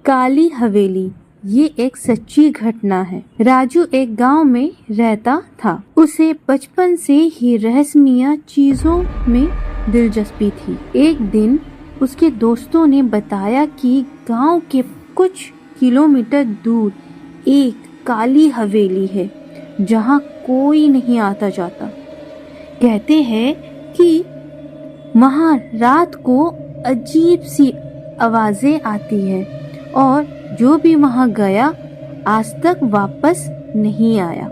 काली हवेली, ये एक सच्ची घटना है। राजू एक गांव में रहता था। उसे बचपन से ही रहस्यमय चीजों में दिलचस्पी थी। एक दिन उसके दोस्तों ने बताया कि गांव के कुछ किलोमीटर दूर एक काली हवेली है जहां कोई नहीं आता जाता। कहते हैं कि वहां रात को अजीब सी आवाजें आती है और जो भी वहां गया आज तक वापस नहीं आया।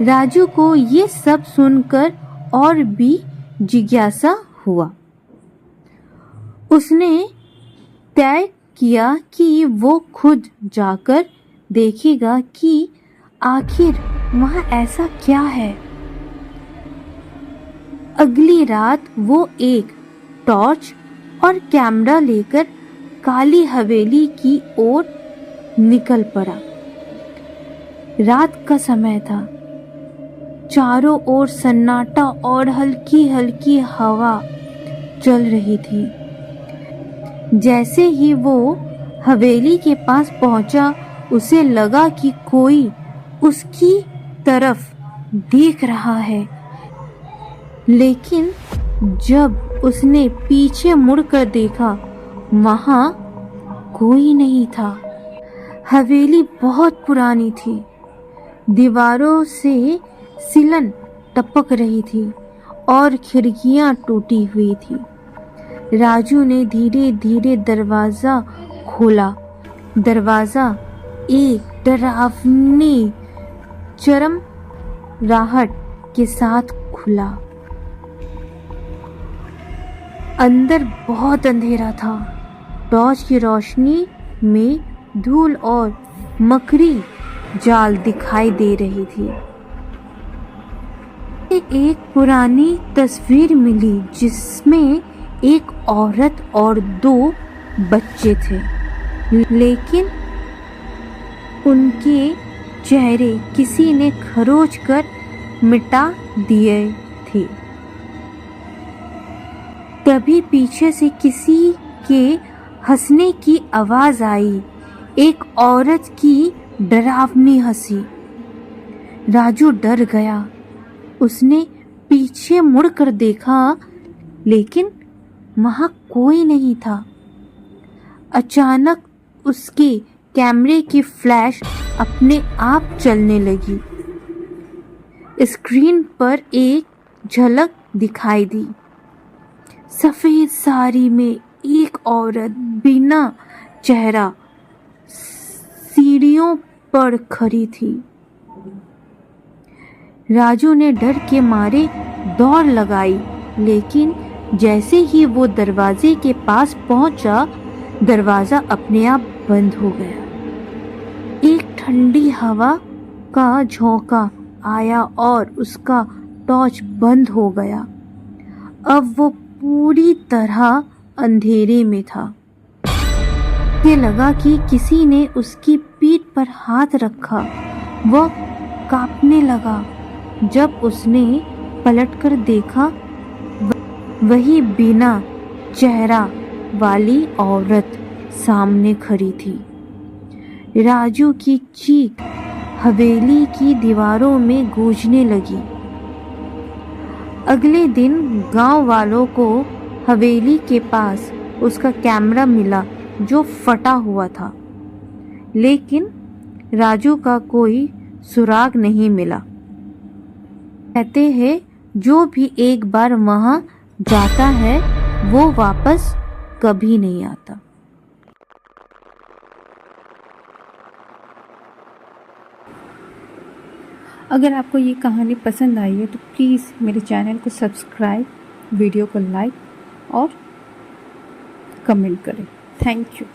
राजू को ये सब सुनकर और भी जिज्ञासा हुआ। उसने तय किया कि वो खुद जाकर देखेगा कि आखिर वहां ऐसा क्या है। अगली रात वो एक टॉर्च और कैमरा लेकर काली हवेली की ओर निकल पड़ा। रात का समय था। चारों ओर सन्नाटा और हल्की हल्की हवा चल रही थी। जैसे ही वो हवेली के पास पहुंचा, उसे लगा कि कोई उसकी तरफ देख रहा है, लेकिन जब उसने पीछे मुड़कर देखा, वहां कोई नहीं था। हवेली बहुत पुरानी थी। दीवारों से सिलन टपक रही थी और खिड़कियां टूटी हुई थी। राजू ने धीरे धीरे दरवाजा खोला। दरवाजा एक डरावनी चरमराहट के साथ खुला। अंदर बहुत अंधेरा था। टॉर्च की रोशनी में धूल और मकड़ी जाल दिखाई दे रही थी। एक पुरानी तस्वीर मिली जिसमें एक औरत और 2 बच्चे थे, लेकिन उनके चेहरे किसी ने खरोच कर मिटा दिए थे। तभी पीछे से किसी के हंसने की आवाज आई, एक औरत की डरावनी हंसी। राजू डर गया। उसने पीछे मुड़कर देखा, लेकिन वहां कोई नहीं था। अचानक उसके कैमरे की फ्लैश अपने आप चलने लगी। स्क्रीन पर एक झलक दिखाई दी। सफेद साड़ी में एक औरत बिना चेहरा सीढ़ियों पर खड़ी थी। राजू ने डर के मारे दौड़ लगाई, लेकिन जैसे ही वो दरवाजे के पास पहुंचा, दरवाजा अपने आप बंद हो गया। एक ठंडी हवा का झोंका आया और उसका टॉर्च बंद हो गया। अब वो पूरी तरह अंधेरे में था। उसे लगा कि किसी ने उसकी पीठ पर हाथ रखा। वह कांपने लगा। जब उसने पलटकर देखा, वही बिना चेहरा वाली औरत सामने खड़ी थी। राजू की चीख हवेली की दीवारों में गूंजने लगी। अगले दिन गांव वालों को हवेली के पास उसका कैमरा मिला जो फटा हुआ था, लेकिन राजू का कोई सुराग नहीं मिला। कहते हैं जो भी एक बार वहां जाता है वो वापस कभी नहीं आता। अगर आपको ये कहानी पसंद आई है तो प्लीज़ मेरे चैनल को सब्सक्राइब, वीडियो को लाइक और कमेंट करें। Thank you.